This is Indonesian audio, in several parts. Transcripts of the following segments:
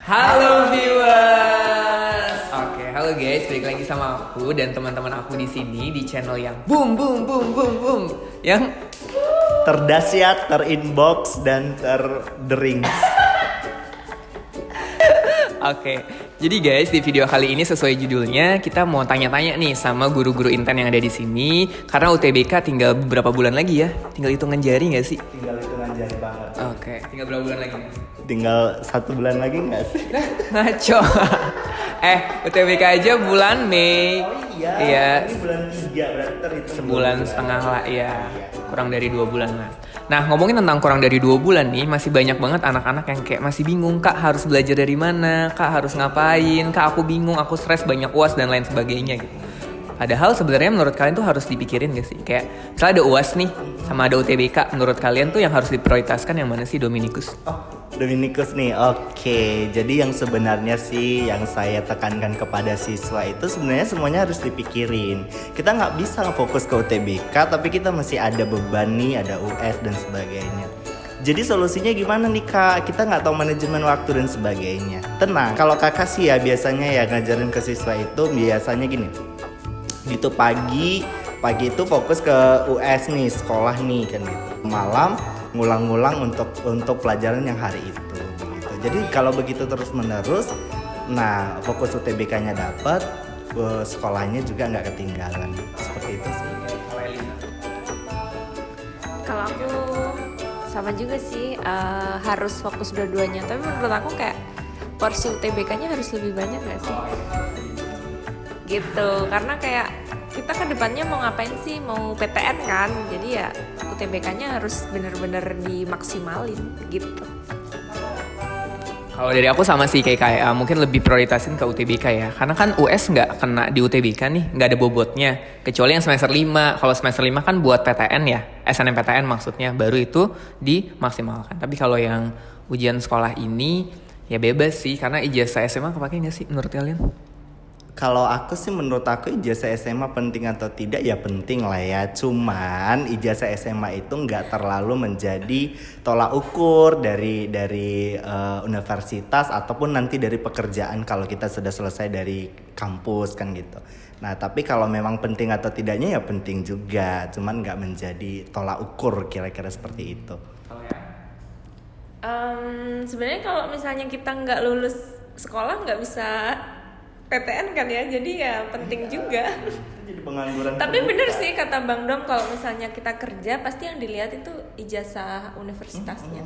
Halo viewers. Oke, halo guys, balik lagi sama aku dan teman-teman aku di sini di channel yang boom boom boom boom boom, yang terdahsyat, terinbox dan terdering. Oke, jadi guys di video kali ini sesuai judulnya kita mau tanya-tanya nih sama guru-guru intan yang ada di sini karena UTBK tinggal beberapa bulan lagi ya, tinggal hitungan jari nggak sih? Tinggal hitungan jari banget. Oke, tinggal berapa bulan lagi? Tinggal 1 bulan lagi nggak sih? Ngaco. UTBK aja bulan Mei. Oh iya. Iya. Ini bulan 3 berarti terhitung Sebulan setengah lah, ya. Kurang dari 2 bulan lah. Nah, ngomongin tentang kurang dari 2 bulan nih, masih banyak banget anak-anak yang kayak masih bingung, Kak harus belajar dari mana, Kak harus ngapain, Kak aku bingung, aku stres, banyak UAS dan lain sebagainya gitu. Padahal sebenarnya menurut kalian tuh harus dipikirin gak sih? Kayak misalnya ada UAS nih, sama ada UTBK, menurut kalian tuh yang harus diprioritaskan yang mana sih, Dominikus? Oh, Dominikus nih. Oke. Jadi yang sebenarnya sih yang saya tekankan kepada siswa itu sebenarnya semuanya harus dipikirin. Kita nggak bisa fokus ke UTBK tapi kita masih ada beban nih, ada US dan sebagainya. Jadi solusinya gimana nih Kak? Kita nggak tahu manajemen waktu dan sebagainya. Tenang, kalau kakak sih ya biasanya ya ngajarin ke siswa itu biasanya gini. Gitu pagi itu fokus ke US nih, sekolah nih kan gitu. Malam ngulang-ngulang untuk pelajaran yang hari itu begitu. Jadi kalau begitu terus-menerus, nah fokus UTBK-nya dapat, sekolahnya juga nggak ketinggalan. Seperti itu sih. Kalau aku sama juga sih, harus fokus dua-duanya. Tapi menurut aku kayak porsi UTBK-nya harus lebih banyak gak sih? Gitu, karena kayak kita ke depannya mau ngapain sih, mau PTN kan, jadi ya UTBK-nya harus bener-bener dimaksimalin gitu. Kalau dari aku sama sih kayak mungkin lebih prioritasin ke UTBK ya, karena kan US nggak kena di UTBK nih, nggak ada bobotnya, kecuali yang semester 5. Kalau semester 5 kan buat PTN ya, SNMPTN maksudnya, baru itu dimaksimalkan. Tapi kalau yang ujian sekolah ini ya bebas sih, karena ijazah SMA kepake nggak sih menurut kalian? Kalau aku sih menurut aku ijazah SMA penting atau tidak ya penting lah ya. Cuman ijazah SMA itu nggak terlalu menjadi tolak ukur dari universitas ataupun nanti dari pekerjaan kalau kita sudah selesai dari kampus kan gitu. Nah tapi kalau memang penting atau tidaknya ya penting juga. Cuman nggak menjadi tolak ukur kira-kira seperti itu. Sebenarnya kalau misalnya kita nggak lulus sekolah nggak bisa PTN kan ya, jadi ya penting juga. Jadi pengangguran. Tapi bener sih kata Bang Dom, kalau misalnya kita kerja pasti yang dilihat itu ijazah universitasnya.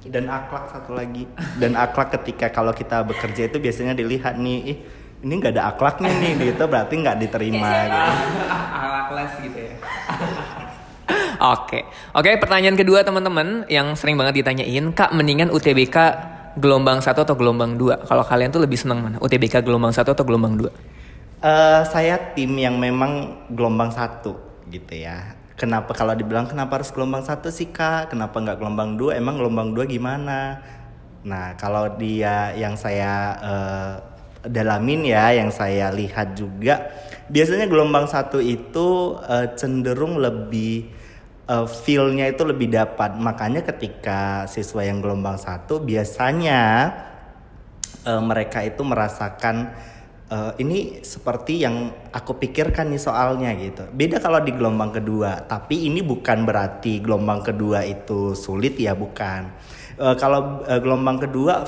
Dan akhlak satu lagi. Dan akhlak ketika kalau kita bekerja itu biasanya dilihat nih, ini nggak ada akhlaknya nih, gitu berarti nggak diterima. Gitu. Akhlak les gitu ya. Oke, pertanyaan kedua teman-teman yang sering banget ditanyain, Kak mendingan UTBK gelombang 1 atau gelombang 2? Kalau kalian tuh lebih senang mana? UTBK gelombang 1 atau gelombang 2? Saya tim yang memang gelombang 1 gitu ya. Kenapa kalau dibilang kenapa harus gelombang 1 sih Kak? Kenapa nggak gelombang 2? Emang gelombang 2 gimana? Nah kalau dia yang saya dalamin ya, yang saya lihat juga, biasanya gelombang 1 itu cenderung lebih feel-nya itu lebih dapat. Makanya ketika siswa yang gelombang 1 biasanya mereka itu merasakan ini seperti yang aku pikirkan nih soalnya gitu. Beda kalau di gelombang kedua. Tapi ini bukan berarti gelombang kedua itu sulit ya, bukan. Kalau gelombang kedua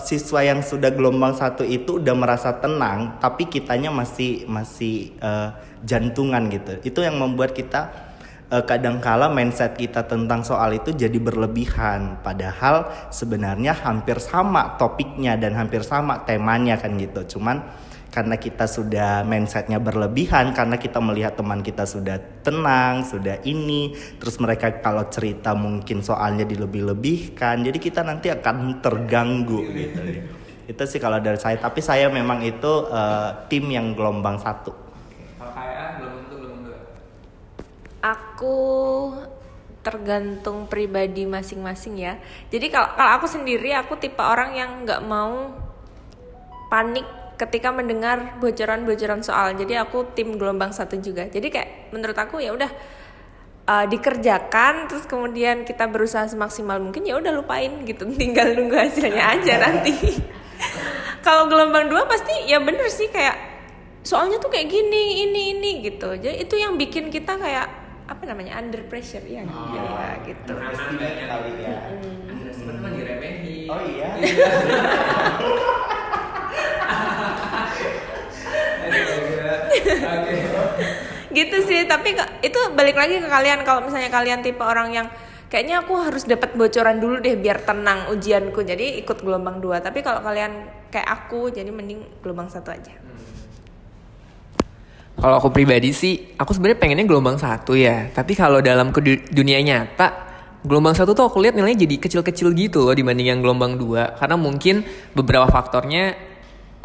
siswa yang sudah gelombang 1 itu udah merasa tenang, tapi kitanya masih jantungan gitu. Itu yang membuat kita kadangkala mindset kita tentang soal itu jadi berlebihan, padahal sebenarnya hampir sama topiknya dan hampir sama temanya kan gitu. Cuman karena kita sudah mindsetnya berlebihan, karena kita melihat teman kita sudah tenang, sudah ini, terus mereka kalau cerita mungkin soalnya dilebih-lebihkan, jadi kita nanti akan terganggu gitu. Itu sih kalau dari saya, tapi saya memang itu tim yang gelombang 1. Aku tergantung pribadi masing-masing ya. Jadi kalau aku sendiri, aku tipe orang yang nggak mau panik ketika mendengar bocoran-bocoran soal. Jadi aku tim gelombang 1 juga. Jadi kayak menurut aku ya udah, dikerjakan, terus kemudian kita berusaha semaksimal mungkin, ya udah lupain gitu, tinggal nunggu hasilnya aja nanti. Kalau gelombang 2 pasti ya bener sih, kayak soalnya tuh kayak gini, ini gitu. Jadi itu yang bikin kita kayak apa namanya, under pressure ya, ya gitu. Underestimate kali ya. Underestimate mah diremehin. Oh iya. Oke. Gitu sih, tapi itu balik lagi ke kalian. Kalau misalnya kalian tipe orang yang kayaknya aku harus dapat bocoran dulu deh biar tenang ujianku, jadi ikut gelombang 2. Tapi kalau kalian kayak aku, jadi mending gelombang 1 aja. Kalau aku pribadi sih, aku sebenarnya pengennya gelombang 1 ya. Tapi kalau dalam dunia nyata, gelombang 1 tuh aku lihat nilainya jadi kecil-kecil gitu loh dibanding yang gelombang 2. Karena mungkin beberapa faktornya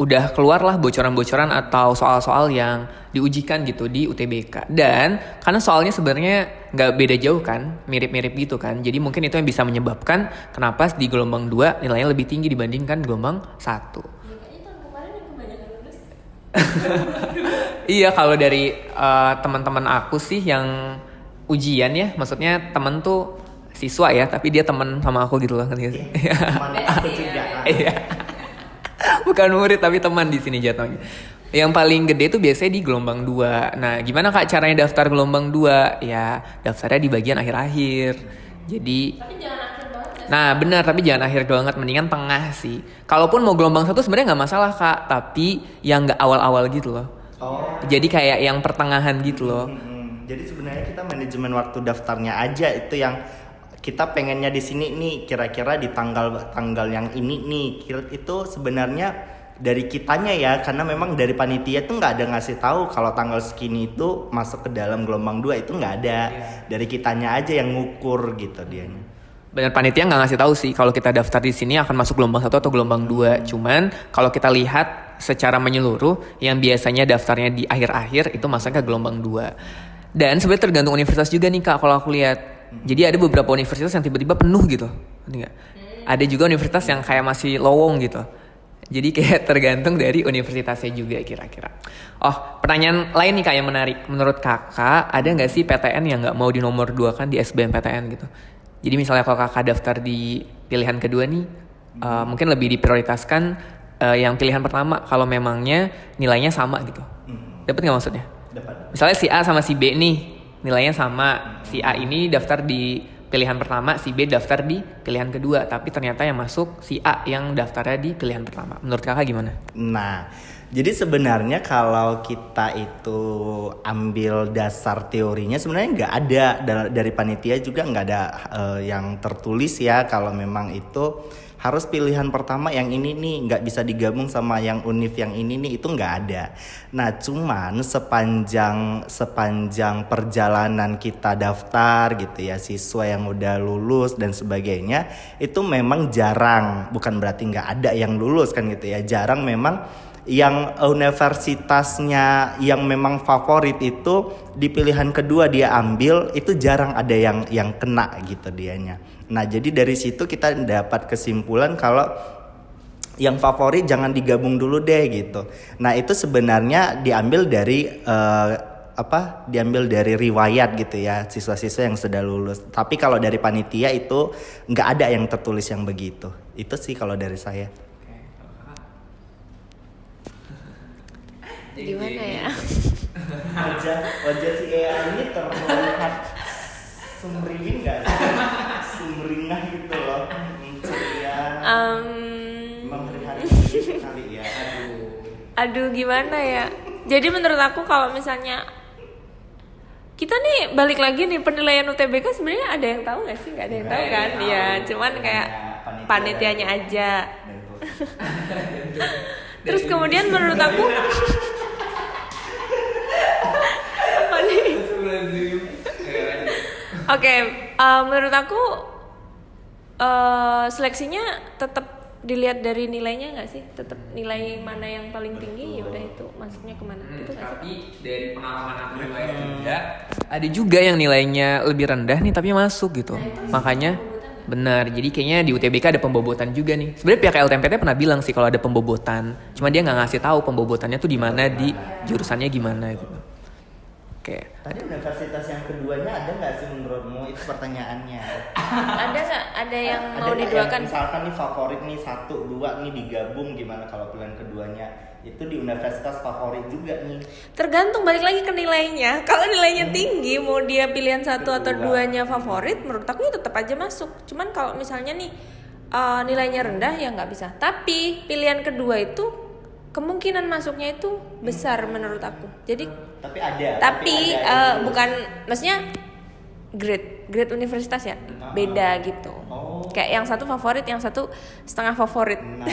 udah keluar lah bocoran-bocoran atau soal-soal yang diujikan gitu di UTBK. Dan karena soalnya sebenarnya nggak beda jauh kan, mirip-mirip gitu kan. Jadi mungkin itu yang bisa menyebabkan kenapa di gelombang 2 nilainya lebih tinggi dibandingkan gelombang 1. Iya, kalau dari teman-teman aku sih yang ujian ya, maksudnya temen tuh siswa ya, tapi dia teman sama aku gitu loh, ngerti gak sih? Teman aku juga. Iya. Bukan murid tapi teman di sini jatuhnya. Yang paling gede tuh biasanya di gelombang 2. Nah, gimana Kak caranya daftar gelombang 2? Ya, daftarnya di bagian akhir-akhir. Jadi tapi jangan akhir banget. Nah, benar, tapi jangan akhir banget, mendingan tengah sih. Kalaupun mau gelombang 1 sebenarnya nggak masalah Kak, tapi yang nggak awal-awal gitu loh. Oh. Jadi kayak yang pertengahan gitu loh. Jadi sebenarnya kita manajemen waktu daftarnya aja itu yang kita pengennya di sini nih, kira-kira di tanggal yang ini nih. Itu sebenarnya dari kitanya ya, karena memang dari panitia tuh nggak ada ngasih tahu kalau tanggal segini itu masuk ke dalam gelombang 2, itu nggak ada. Dari kitanya aja yang ngukur gitu dianya. Benar, panitia nggak ngasih tahu sih kalau kita daftar di sini akan masuk gelombang 1 atau gelombang 2. Cuman kalau kita lihat secara menyeluruh, yang biasanya daftarnya di akhir-akhir itu masuknya ke gelombang 2. Dan sebenarnya tergantung universitas juga nih Kak, kalau aku lihat. Jadi ada beberapa universitas yang tiba-tiba penuh gitu, enggak? Ada juga universitas yang kayak masih lowong gitu. Jadi kayak tergantung dari universitasnya juga kira-kira. Oh, pertanyaan lain nih Kak yang menarik. Menurut Kakak, ada nggak sih PTN yang nggak mau di nomor 2 kan di SBMPTN gitu? Jadi misalnya kalau Kakak daftar di pilihan kedua nih, mungkin lebih diprioritaskan yang pilihan pertama kalau memangnya nilainya sama gitu. Dapat nggak maksudnya? Dapat. Misalnya si A sama si B nih nilainya sama, si A ini daftar di pilihan pertama, si B daftar di pilihan kedua, tapi ternyata yang masuk si A yang daftarnya di pilihan pertama. Menurut Kakak gimana? Nah, jadi sebenarnya kalau kita itu ambil dasar teorinya sebenarnya nggak ada dari panitia juga nggak ada yang tertulis ya kalau memang itu harus pilihan pertama yang ini nih, nggak bisa digabung sama yang univ yang ini nih, itu nggak ada. Nah, cuman sepanjang perjalanan kita daftar gitu ya, siswa yang udah lulus dan sebagainya, itu memang jarang, bukan berarti nggak ada yang lulus kan gitu ya, jarang memang yang universitasnya yang memang favorit itu di pilihan kedua dia ambil, itu jarang ada yang kena gitu dianya. Nah, jadi dari situ kita dapat kesimpulan kalau yang favorit jangan digabung dulu deh gitu. Nah, itu sebenarnya diambil dari diambil dari riwayat gitu ya, siswa-siswa yang sudah lulus. Tapi kalau dari panitia itu nggak ada yang tertulis yang begitu. Itu sih kalau dari saya. Gimana ya? Wajah si Ea ini terlihat sumringah nggak sih? Sumringah gitu loh, ceria. Memang hari ini kali ya. Aduh, gimana ya? Jadi menurut aku kalau misalnya kita nih balik lagi nih, penilaian UTBK sebenarnya ada yang tahu nggak sih? Nggak ada yang tahu kan? Iya, cuman kayak panitianya aja. Terus kemudian menurut aku Oke, menurut aku seleksinya tetap dilihat dari nilainya nggak sih? Tetap nilai mana yang paling tinggi, ya udah itu masuknya kemana? Gitu nggak sih? Tapi dari pengalaman aku juga, ada juga yang nilainya lebih rendah nih tapi masuk gitu. Makanya benar, jadi kayaknya di UTBK ada pembobotan juga nih. Sebenarnya pihak LTMPT pernah bilang sih kalau ada pembobotan, cuma dia nggak ngasih tahu pembobotannya tuh di mana, di jurusannya gimana gitu. Oke. Tadi universitas yang keduanya ada nggak sih menurutmu? Itu pertanyaannya. Ada nggak? Ada yang Ada mau nggak diduakan? yang misalkan nih favorit nih 1, 2 nih digabung, gimana kalau pilihan keduanya itu di universitas favorit juga nih? Tergantung, balik lagi ke nilainya. Kalau nilainya tinggi, mau dia pilihan 1 atau 2-nya favorit, menurut aku ya tetap aja masuk. Cuman kalau misalnya nih nilainya rendah ya nggak bisa. Tapi pilihan kedua itu kemungkinan masuknya itu besar menurut aku. Jadi Tapi ada. tapi ada yang bukan, maksudnya grade universitas ya beda gitu. Kayak yang satu favorit, yang satu setengah favorit. Nah,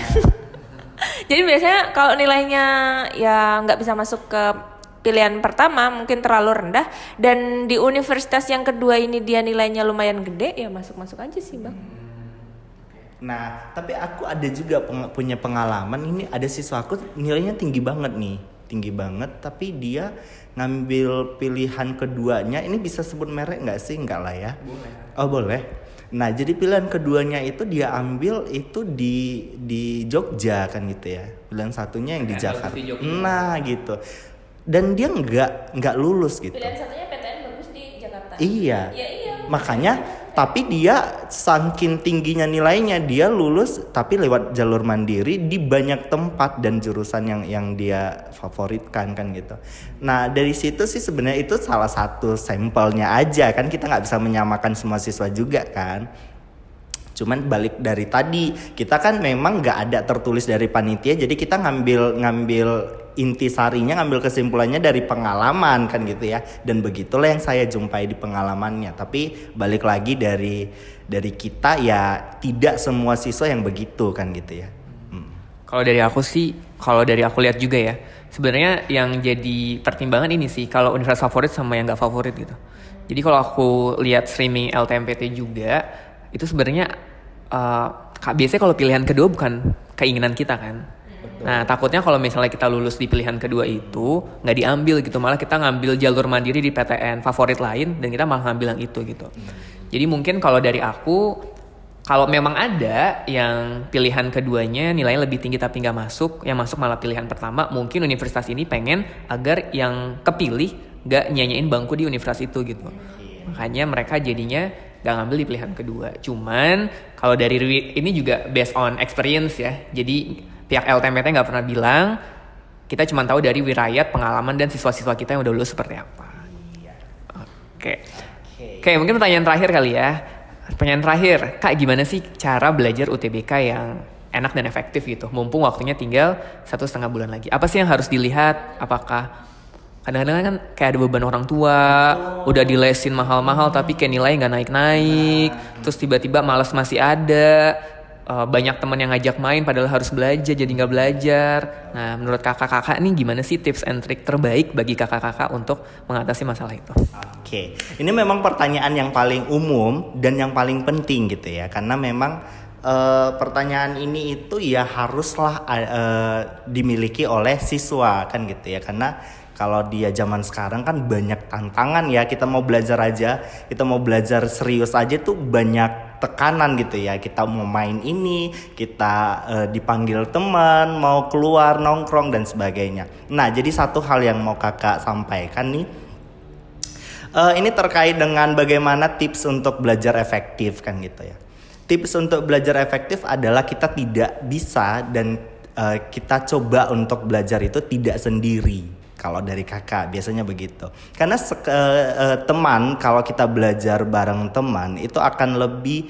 Jadi biasanya kalau nilainya ya nggak bisa masuk ke pilihan pertama, mungkin terlalu rendah, dan di universitas yang kedua ini dia nilainya lumayan gede, ya masuk aja sih bang. nah, tapi aku ada juga punya pengalaman ini, ada siswa aku nilainya tinggi banget nih, tinggi banget, tapi dia ngambil pilihan keduanya, ini bisa sebut merek nggak sih? Nggak lah ya? Boleh. Oh boleh. Nah jadi pilihan keduanya itu dia ambil itu di Jogja kan gitu ya, pilihan satunya yang di Jakarta. Nah gitu, dan dia nggak lulus gitu. Pilihan satunya PTN bagus di Jakarta. Iya. Ya iya. Makanya tapi dia saking tingginya nilainya dia lulus tapi lewat jalur mandiri di banyak tempat dan jurusan yang dia favoritkan kan gitu. Nah dari situ sih sebenarnya itu salah satu sampelnya aja kan, kita nggak bisa menyamakan semua siswa juga kan. Cuman balik dari tadi, kita kan memang nggak ada tertulis dari panitia, jadi kita ngambil intisarinya, ngambil kesimpulannya dari pengalaman kan gitu ya. Dan begitulah yang saya jumpai di pengalamannya. Tapi balik lagi dari kita ya, tidak semua siswa yang begitu kan gitu ya. Kalau dari aku sih, kalau dari aku lihat juga ya, sebenarnya yang jadi pertimbangan ini sih, kalau universitas favorit sama yang nggak favorit gitu. Jadi kalau aku lihat streaming LTMPT juga, itu sebenarnya biasanya kalau pilihan kedua bukan keinginan kita kan. Betul. Nah takutnya kalau misalnya kita lulus di pilihan kedua itu nggak diambil gitu, malah kita ngambil jalur mandiri di PTN favorit lain dan kita malah ngambil yang itu gitu. Jadi mungkin kalau dari aku, kalau memang ada yang pilihan keduanya nilainya lebih tinggi tapi nggak masuk, yang masuk malah pilihan pertama, mungkin universitas ini pengen agar yang kepilih nggak nyanyain bangku di universitas itu gitu. Makanya mereka jadinya gak ngambil di pilihan kedua. Cuman kalau dari ini juga based on experience ya. Jadi pihak LTMPT gak pernah bilang, kita cuma tahu dari wirayat, pengalaman dan siswa-siswa kita yang udah lulus seperti apa. Oke, mungkin pertanyaan terakhir kali ya. Pertanyaan terakhir, Kak gimana sih cara belajar UTBK yang enak dan efektif gitu? Mumpung waktunya tinggal 1,5 bulan lagi. Apa sih yang harus dilihat? Apakah kadang-kadang kan kayak ada beban orang tua, udah dilesin mahal-mahal tapi kayak nilai nggak naik-naik, terus tiba-tiba malas masih ada, banyak teman yang ngajak main padahal harus belajar jadi nggak belajar. Nah menurut kakak-kakak nih gimana sih tips and trick terbaik bagi kakak-kakak untuk mengatasi masalah itu? Oke, ini memang pertanyaan yang paling umum dan yang paling penting gitu ya, karena memang pertanyaan ini itu ya haruslah dimiliki oleh siswa kan gitu ya, karena kalau dia zaman sekarang kan banyak tantangan ya, kita mau belajar aja, kita mau belajar serius aja tuh banyak tekanan gitu ya. Kita mau main ini, kita dipanggil teman, mau keluar nongkrong dan sebagainya. Nah jadi satu hal yang mau kakak sampaikan nih, ini terkait dengan bagaimana tips untuk belajar efektif kan gitu ya. Tips untuk belajar efektif adalah kita tidak bisa dan kita coba untuk belajar itu tidak sendiri. Kalau dari kakak biasanya begitu. Karena teman, kalau kita belajar bareng teman itu akan lebih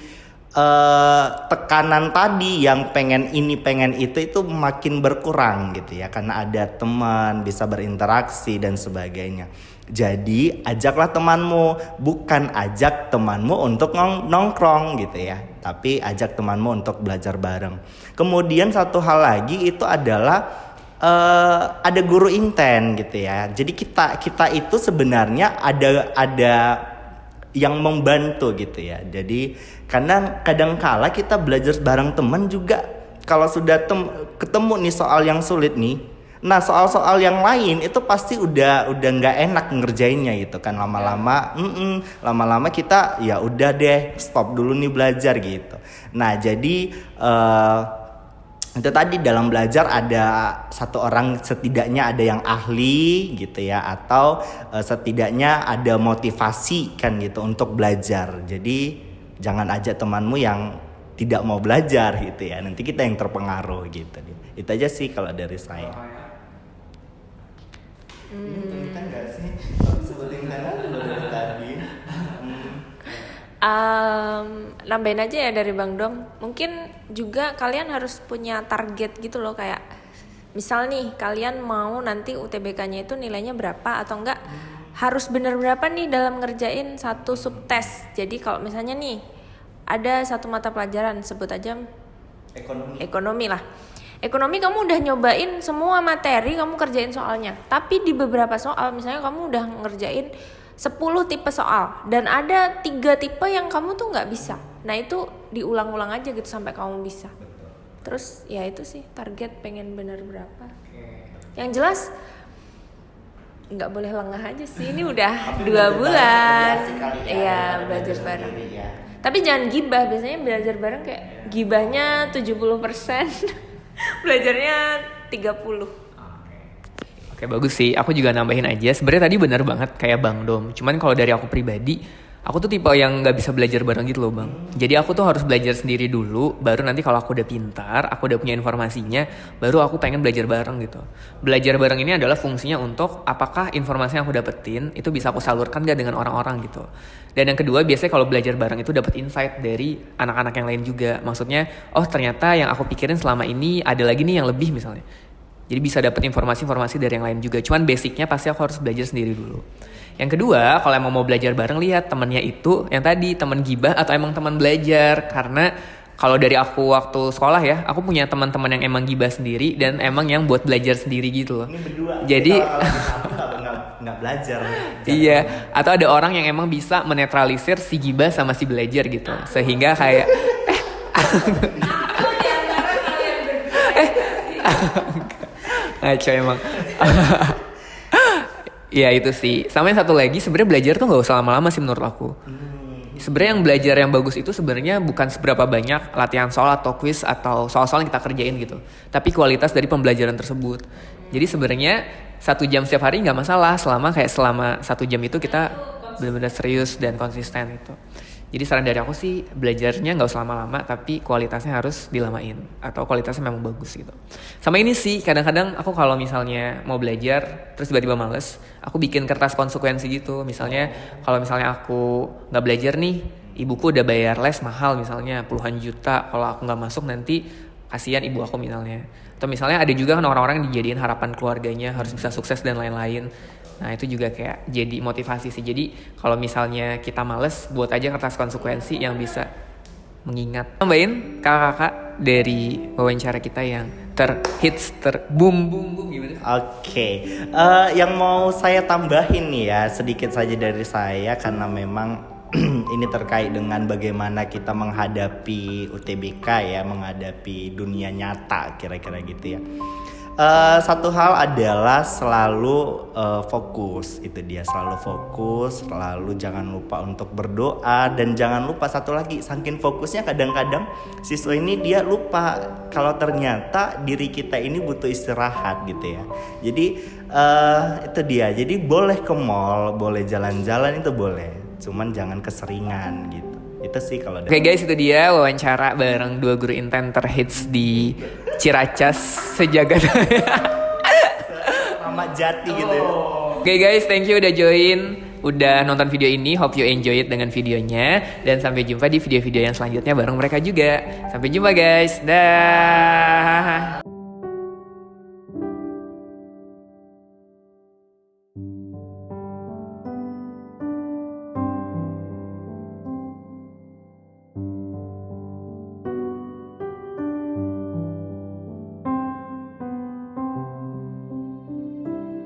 tekanan tadi yang pengen ini pengen itu makin berkurang gitu ya. Karena ada teman, bisa berinteraksi dan sebagainya. Jadi ajaklah temanmu, bukan ajak temanmu untuk nongkrong gitu ya, tapi ajak temanmu untuk belajar bareng. Kemudian satu hal lagi itu adalah ada guru inten gitu ya. Jadi kita itu sebenarnya ada yang membantu gitu ya. Jadi kadang-kala kita belajar bareng teman juga, kalau sudah ketemu nih soal yang sulit nih, nah soal-soal yang lain itu pasti udah nggak enak ngerjainnya gitu kan. Lama-lama kita ya udah deh stop dulu nih belajar gitu. Nah jadi itu tadi dalam belajar ada satu orang setidaknya ada yang ahli gitu ya, atau setidaknya ada motivasi kan gitu untuk belajar. Jadi jangan ajak temanmu yang tidak mau belajar gitu ya, nanti kita yang terpengaruh gitu. Itu aja sih kalau dari saya. Kita nggak sih sebutin dari tadi. Nambahin aja ya dari Bang Dom. Mungkin juga kalian harus punya target gitu loh, kayak misal nih kalian mau nanti UTBK-nya itu nilainya berapa, atau enggak harus bener berapa nih dalam ngerjain satu subtes. Jadi kalau misalnya nih ada satu mata pelajaran, sebut aja ekonomi lah. Ekonomi kamu udah nyobain semua materi, kamu kerjain soalnya. Tapi di beberapa soal misalnya kamu udah ngerjain 10 tipe soal dan ada 3 tipe yang kamu tuh nggak bisa. Nah itu diulang-ulang aja gitu sampai kamu bisa. Terus ya itu sih target pengen bener berapa. Yang jelas nggak boleh lengah aja sih. Ini udah 2 bulan. Iya belajar bareng. Tapi jangan gibah. Biasanya belajar bareng kayak gibahnya 70%, belajarnya 30%. Oke, bagus sih. Aku juga nambahin aja. Sebenarnya tadi benar banget kayak Bang Dom. Cuman kalau dari aku pribadi, aku tuh tipe yang nggak bisa belajar bareng gitu loh Bang. Jadi aku tuh harus belajar sendiri dulu. Baru nanti kalau aku udah pintar, aku udah punya informasinya, baru aku pengen belajar bareng gitu. Belajar bareng ini adalah fungsinya untuk apakah informasi yang aku dapetin itu bisa aku salurkan gak dengan orang-orang gitu. Dan yang kedua, biasanya kalau belajar bareng itu dapat insight dari anak-anak yang lain juga. Maksudnya, oh ternyata yang aku pikirin selama ini ada lagi nih yang lebih misalnya. Jadi bisa dapat informasi-informasi dari yang lain juga. Cuman basicnya pasti aku harus belajar sendiri dulu. Yang kedua, kalau emang mau belajar bareng, lihat temennya itu yang tadi teman gibah atau emang teman belajar. Karena kalau dari aku waktu sekolah ya, aku punya teman-teman yang emang gibah sendiri dan emang yang buat belajar sendiri gitu loh. Ini berdua. Jadi nggak belajar. iya, atau ada orang yang emang bisa menetralisir si gibah sama si belajar gitu. Sehingga kayak ngaco emang. Ya itu sih. Sama yang satu lagi, sebenarnya belajar tuh nggak usah lama-lama sih menurut aku. Sebenarnya yang belajar yang bagus itu sebenarnya bukan seberapa banyak latihan soal atau quiz atau soal-soal yang kita kerjain gitu, tapi kualitas dari pembelajaran tersebut. Jadi sebenarnya 1 jam setiap hari nggak masalah selama 1 jam itu kita benar-benar serius dan konsisten itu. Jadi saran dari aku sih belajarnya nggak usah lama-lama, tapi kualitasnya harus dilamain atau kualitasnya memang bagus gitu. Sama ini sih kadang-kadang aku kalau misalnya mau belajar terus tiba-tiba males, aku bikin kertas konsekuensi gitu. Misalnya kalau misalnya aku nggak belajar nih, ibuku udah bayar les mahal misalnya puluhan juta, kalau aku nggak masuk nanti kasihan ibu aku misalnya. Atau misalnya ada juga kan orang-orang yang dijadiin harapan keluarganya harus bisa sukses dan lain-lain. Nah itu juga kayak jadi motivasi sih. Jadi kalau misalnya kita males, buat aja kertas konsekuensi yang bisa mengingat. Tambahin kakak-kakak dari wawancara kita yang terhits, boom gimana sih? Oke. Yang mau saya tambahin nih ya sedikit saja dari saya, karena memang ini terkait dengan bagaimana kita menghadapi UTBK ya, menghadapi dunia nyata kira-kira gitu ya. Satu hal adalah selalu fokus, itu dia, selalu fokus, selalu jangan lupa untuk berdoa, dan jangan lupa satu lagi, saking fokusnya kadang-kadang siswa ini dia lupa kalau ternyata diri kita ini butuh istirahat gitu ya. Jadi itu dia, jadi boleh ke mall, boleh jalan-jalan itu boleh, cuman jangan keseringan gitu. Itu sih kalau Oke guys, itu dia wawancara bareng 2 guru inten terhits di Ciracas sejagat Ramat Jati gitu ya. Oke guys, thank you udah join, udah nonton video ini. Hope you enjoy it dengan videonya, dan sampai jumpa di video-video yang selanjutnya bareng mereka juga. Sampai jumpa guys, dah.